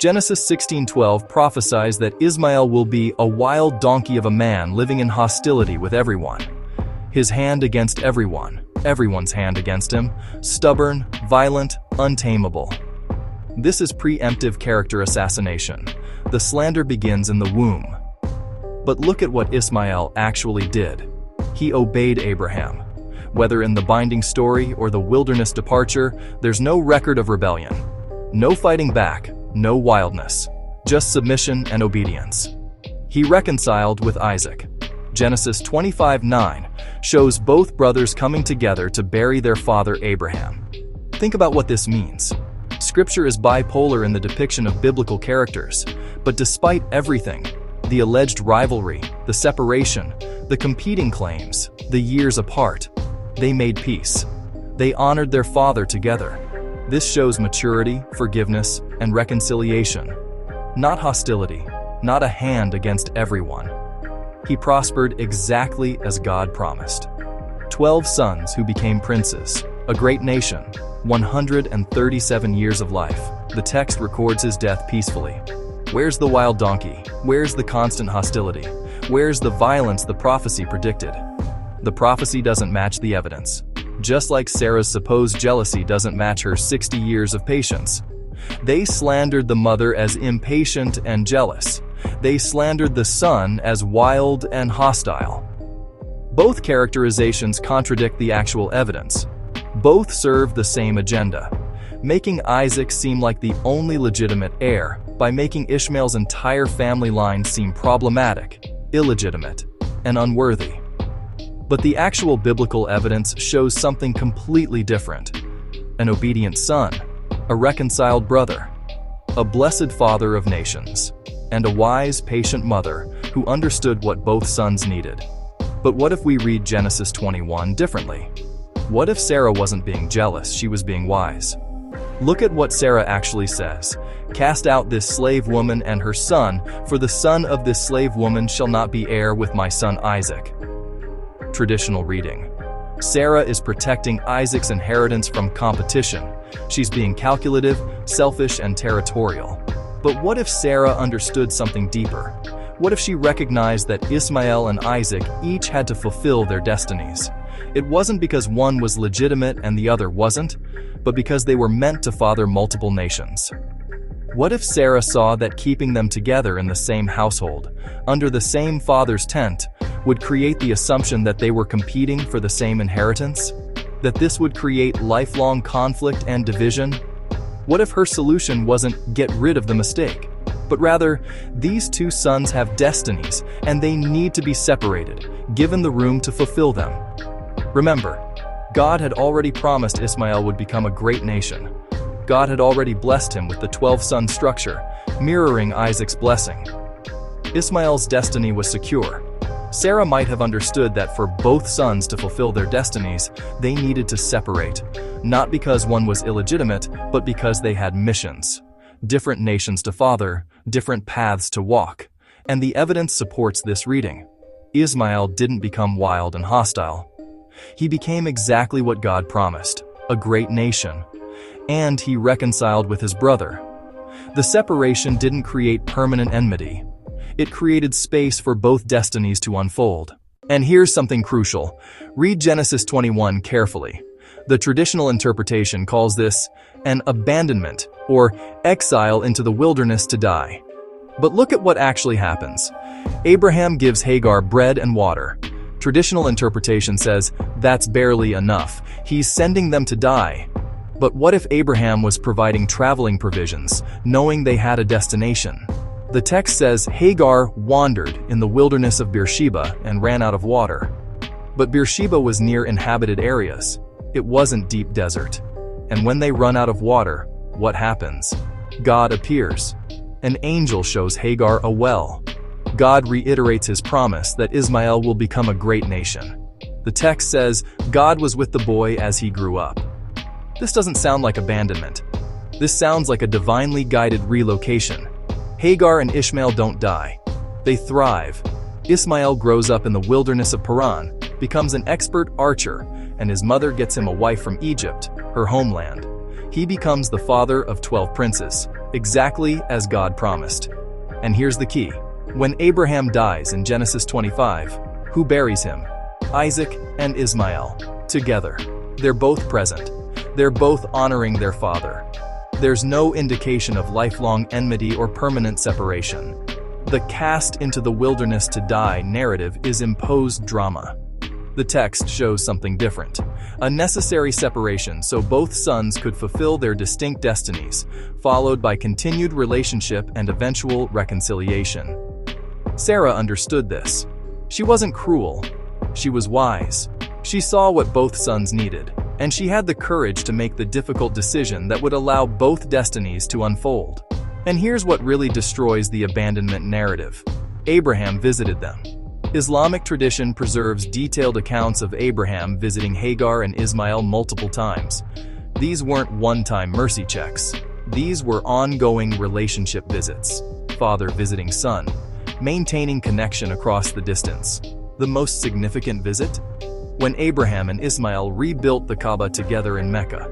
Genesis 16:12 prophesies that Ishmael will be a wild donkey of a man living in hostility with everyone. His hand against everyone, everyone's hand against him, stubborn, violent, untamable. This is preemptive character assassination. The slander begins in the womb. But look at what Ishmael actually did. He obeyed Abraham. Whether in the binding story or the wilderness departure, there's no record of rebellion. No fighting back, no wildness, just submission and obedience. He reconciled with Isaac. Genesis 25:9 shows both brothers coming together to bury their father Abraham. Think about what this means. Scripture is bipolar in the depiction of biblical characters, but despite everything, the alleged rivalry, the separation, the competing claims, the years apart, they made peace. They honored their father together. This shows maturity, forgiveness, and reconciliation. Not hostility, not a hand against everyone. He prospered exactly as God promised. 12 sons who became princes, a great nation, 137 years of life. The text records his death peacefully. Where's the wild donkey? Where's the constant hostility? Where's the violence the prophecy predicted? The prophecy doesn't match the evidence. Just like Sarah's supposed jealousy doesn't match her 60 years of patience. They slandered the mother as impatient and jealous. They slandered the son as wild and hostile. Both characterizations contradict the actual evidence. Both serve the same agenda, making Isaac seem like the only legitimate heir by making Ishmael's entire family line seem problematic, illegitimate, and unworthy. But the actual biblical evidence shows something completely different. An obedient son, a reconciled brother, a blessed father of nations, and a wise, patient mother who understood what both sons needed. But what if we read Genesis 21 differently? What if Sarah wasn't being jealous, she was being wise? Look at what Sarah actually says. Cast out this slave woman and her son, for the son of this slave woman shall not be heir with my son Isaac. Traditional reading. Sarah is protecting Isaac's inheritance from competition. She's being calculative, selfish, and territorial. But what if Sarah understood something deeper? What if she recognized that Ishmael and Isaac each had to fulfill their destinies? It wasn't because one was legitimate and the other wasn't, but because they were meant to father multiple nations. What if Sarah saw that keeping them together in the same household, under the same father's tent, would create the assumption that they were competing for the same inheritance? That this would create lifelong conflict and division? What if her solution wasn't get rid of the mistake, but rather, these two sons have destinies and they need to be separated, given the room to fulfill them? Remember, God had already promised Ishmael would become a great nation. God had already blessed him with the 12-son structure, mirroring Isaac's blessing. Ishmael's destiny was secure. Sarah might have understood that for both sons to fulfill their destinies, they needed to separate, not because one was illegitimate, but because they had missions. Different nations to father, different paths to walk. And the evidence supports this reading. Ishmael didn't become wild and hostile. He became exactly what God promised, a great nation. And he reconciled with his brother. The separation didn't create permanent enmity. It created space for both destinies to unfold. And here's something crucial. Read Genesis 21 carefully. The traditional interpretation calls this an abandonment or exile into the wilderness to die. But look at what actually happens. Abraham gives Hagar bread and water. Traditional interpretation says that's barely enough. He's sending them to die. But what if Abraham was providing traveling provisions, knowing they had a destination? The text says Hagar wandered in the wilderness of Beersheba and ran out of water. But Beersheba was near inhabited areas. It wasn't deep desert. And when they run out of water, what happens? God appears. An angel shows Hagar a well. God reiterates his promise that Ishmael will become a great nation. The text says God was with the boy as he grew up. This doesn't sound like abandonment. This sounds like a divinely guided relocation. Hagar and Ishmael don't die. They thrive. Ishmael grows up in the wilderness of Paran, becomes an expert archer, and his mother gets him a wife from Egypt, her homeland. He becomes the father of 12 princes, exactly as God promised. And here's the key. When Abraham dies in Genesis 25, who buries him? Isaac and Ishmael, together. They're both present. They're both honoring their father. There's no indication of lifelong enmity or permanent separation. The cast into the wilderness to die narrative is imposed drama. The text shows something different. A necessary separation so both sons could fulfill their distinct destinies, followed by continued relationship and eventual reconciliation. Sarah understood this. She wasn't cruel. She was wise. She saw what both sons needed, and she had the courage to make the difficult decision that would allow both destinies to unfold. And here's what really destroys the abandonment narrative. Abraham visited them. Islamic tradition preserves detailed accounts of Abraham visiting Hagar and Ishmael multiple times. These weren't one-time mercy checks. These were ongoing relationship visits. Father visiting son, maintaining connection across the distance. The most significant visit? When Abraham and Ishmael rebuilt the Kaaba together in Mecca.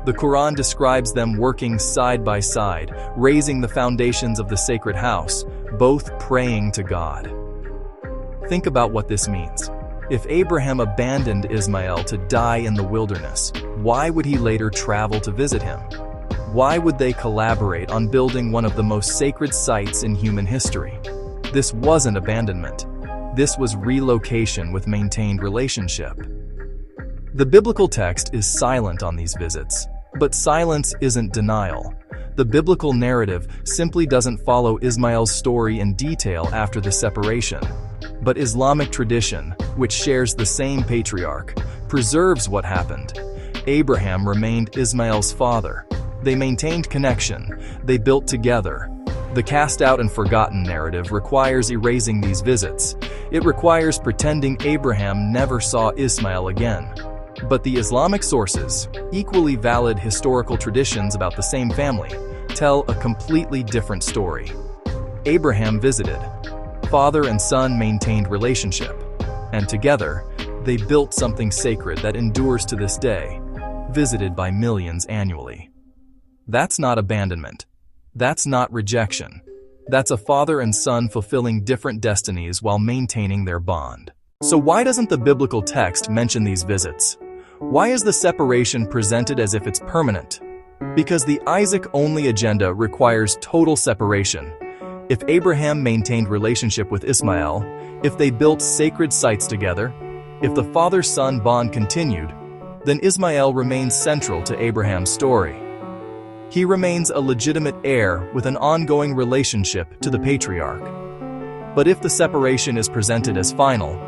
The Quran describes them working side by side, raising the foundations of the sacred house, both praying to God. Think about what this means. If Abraham abandoned Ishmael to die in the wilderness, why would he later travel to visit him? Why would they collaborate on building one of the most sacred sites in human history? This wasn't abandonment. This was relocation with maintained relationship. The biblical text is silent on these visits, but silence isn't denial. The biblical narrative simply doesn't follow Ishmael's story in detail after the separation. But Islamic tradition, which shares the same patriarch, preserves what happened. Abraham remained Ishmael's father. They maintained connection. They built together. The cast out and forgotten narrative requires erasing these visits. It requires pretending Abraham never saw Ishmael again. But the Islamic sources, equally valid historical traditions about the same family, tell a completely different story. Abraham visited. Father and son maintained relationship. And together, they built something sacred that endures to this day, visited by millions annually. That's not abandonment. That's not rejection. That's a father and son fulfilling different destinies while maintaining their bond. So why doesn't the biblical text mention these visits? Why is the separation presented as if it's permanent? Because the Isaac-only agenda requires total separation. If Abraham maintained relationship with Ishmael, if they built sacred sites together, if the father-son bond continued, then Ishmael remains central to Abraham's story. He remains a legitimate heir with an ongoing relationship to the patriarch. But if the separation is presented as final,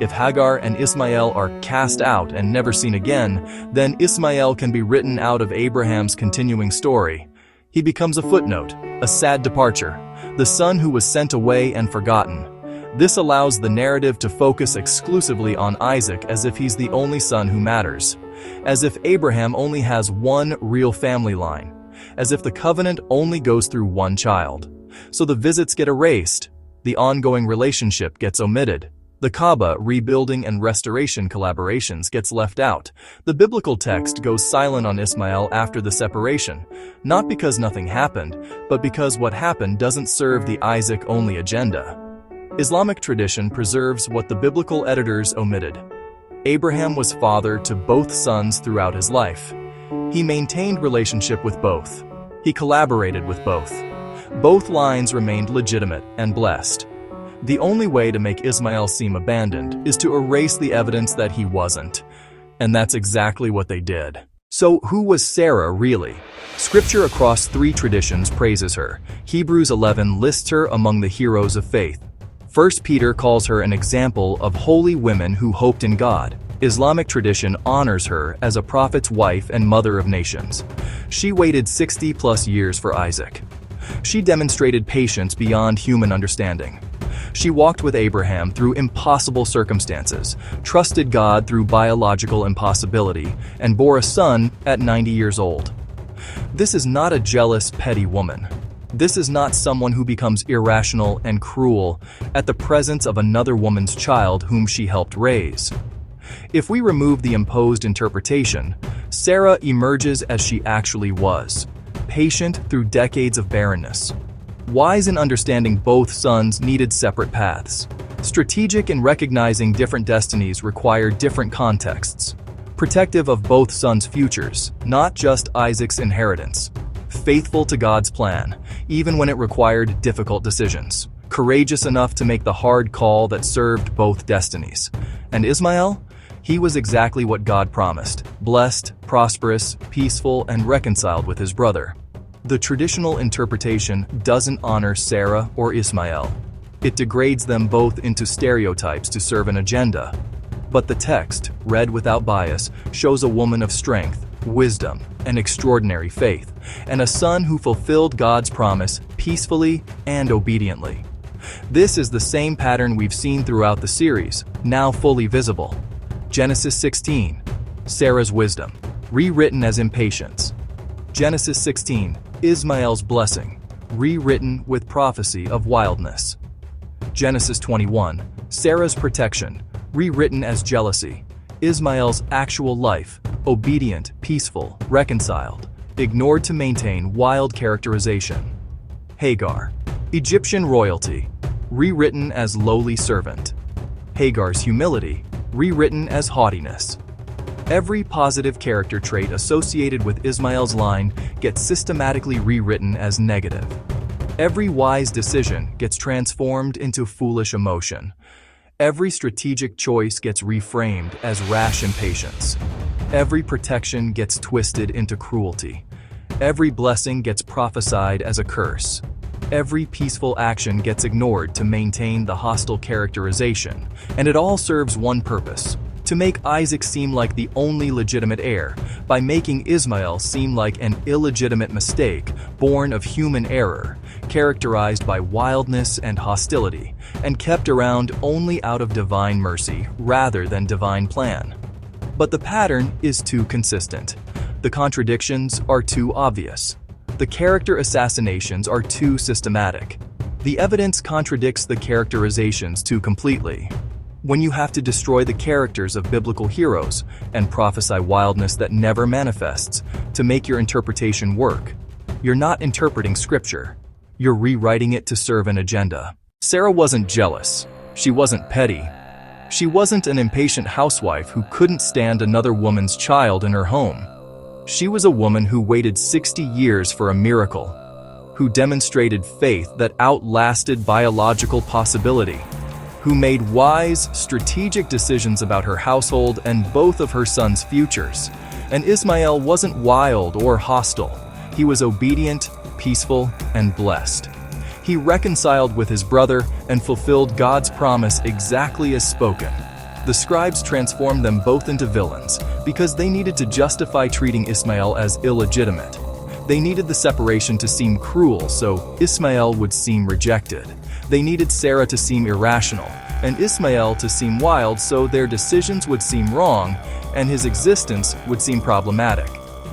if Hagar and Ishmael are cast out and never seen again, then Ishmael can be written out of Abraham's continuing story. He becomes a footnote, a sad departure, the son who was sent away and forgotten. This allows the narrative to focus exclusively on Isaac as if he's the only son who matters, as if Abraham only has one real family line, as if the covenant only goes through one child. So the visits get erased, the ongoing relationship gets omitted. The Kaaba rebuilding and restoration collaborations gets left out. The biblical text goes silent on Ishmael after the separation, not because nothing happened, but because what happened doesn't serve the Isaac-only agenda. Islamic tradition preserves what the biblical editors omitted. Abraham was father to both sons throughout his life. He maintained relationship with both. He collaborated with both. Both lines remained legitimate and blessed. The only way to make Ishmael seem abandoned is to erase the evidence that he wasn't. And that's exactly what they did. So who was Sarah really? Scripture across 3 traditions praises her. Hebrews 11 lists her among the heroes of faith. 1 Peter calls her an example of holy women who hoped in God. Islamic tradition honors her as a prophet's wife and mother of nations. She waited 60+ years for Isaac. She demonstrated patience beyond human understanding. She walked with Abraham through impossible circumstances, trusted God through biological impossibility, and bore a son at 90 years old. This is not a jealous, petty woman. This is not someone who becomes irrational and cruel at the presence of another woman's child whom she helped raise. If we remove the imposed interpretation, Sarah emerges as she actually was: patient through decades of barrenness. Wise in understanding both sons needed separate paths. Strategic in recognizing different destinies required different contexts. Protective of both sons' futures, not just Isaac's inheritance. Faithful to God's plan, even when it required difficult decisions. Courageous enough to make the hard call that served both destinies. And Ismael? He was exactly what God promised: blessed, prosperous, peaceful, and reconciled with his brother. The traditional interpretation doesn't honor Sarah or Ishmael. It degrades them both into stereotypes to serve an agenda. But the text, read without bias, shows a woman of strength, wisdom, and extraordinary faith, and a son who fulfilled God's promise peacefully and obediently. This is the same pattern we've seen throughout the series, now fully visible. Genesis 16, Sarah's wisdom, rewritten as impatience. Genesis 16, Ismael's blessing, rewritten with prophecy of wildness. Genesis 21, Sarah's protection, rewritten as jealousy. Ismael's actual life, obedient, peaceful, reconciled, ignored to maintain wild characterization. Hagar, Egyptian royalty, rewritten as lowly servant. Hagar's humility, rewritten as haughtiness. Every positive character trait associated with Ismael's line gets systematically rewritten as negative. Every wise decision gets transformed into foolish emotion. Every strategic choice gets reframed as rash impatience. Every protection gets twisted into cruelty. Every blessing gets prophesied as a curse. Every peaceful action gets ignored to maintain the hostile characterization, and it all serves one purpose: to make Isaac seem like the only legitimate heir, by making Ismael seem like an illegitimate mistake born of human error, characterized by wildness and hostility, and kept around only out of divine mercy rather than divine plan. But the pattern is too consistent. The contradictions are too obvious. The character assassinations are too systematic. The evidence contradicts the characterizations too completely. When you have to destroy the characters of biblical heroes and prophesy wildness that never manifests to make your interpretation work, you're not interpreting scripture. You're rewriting it to serve an agenda. Sarah wasn't jealous. She wasn't petty. She wasn't an impatient housewife who couldn't stand another woman's child in her home. She was a woman who waited 60 years for a miracle, who demonstrated faith that outlasted biological possibility, who made wise, strategic decisions about her household and both of her sons' futures. And Ismael wasn't wild or hostile. He was obedient, peaceful, and blessed. He reconciled with his brother and fulfilled God's promise exactly as spoken. The scribes transformed them both into villains because they needed to justify treating Ishmael as illegitimate. They needed the separation to seem cruel so Ishmael would seem rejected. They needed Sarah to seem irrational and Ishmael to seem wild so their decisions would seem wrong and his existence would seem problematic.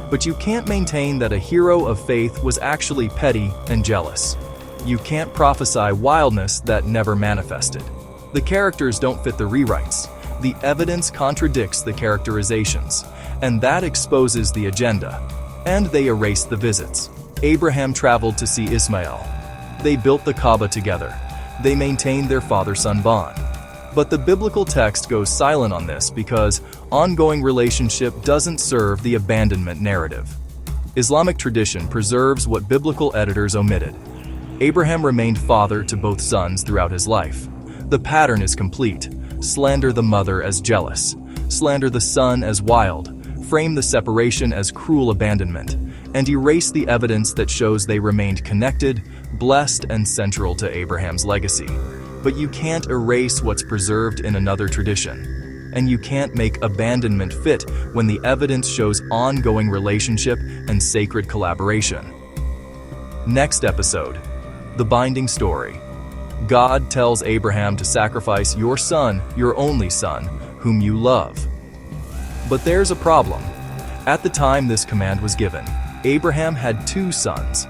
But you can't maintain that a hero of faith was actually petty and jealous. You can't prophesy wildness that never manifested. The characters don't fit the rewrites. The evidence contradicts the characterizations, and that exposes the agenda. And they erase the visits. Abraham traveled to see Ishmael. They built the Kaaba together. They maintained their father-son bond. But the biblical text goes silent on this because ongoing relationship doesn't serve the abandonment narrative. Islamic tradition preserves what biblical editors omitted. Abraham remained father to both sons throughout his life. The pattern is complete. Slander the mother as jealous. Slander the son as wild. Frame the separation as cruel abandonment. And erase the evidence that shows they remained connected, blessed, and central to Abraham's legacy. But you can't erase what's preserved in another tradition. And you can't make abandonment fit when the evidence shows ongoing relationship and sacred collaboration. Next episode, The Binding Story. God tells Abraham to sacrifice your son, your only son, whom you love. But there's a problem. At the time this command was given, Abraham had 2 sons.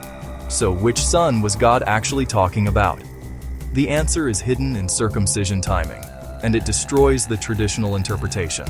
So which son was God actually talking about? The answer is hidden in circumcision timing, and it destroys the traditional interpretation.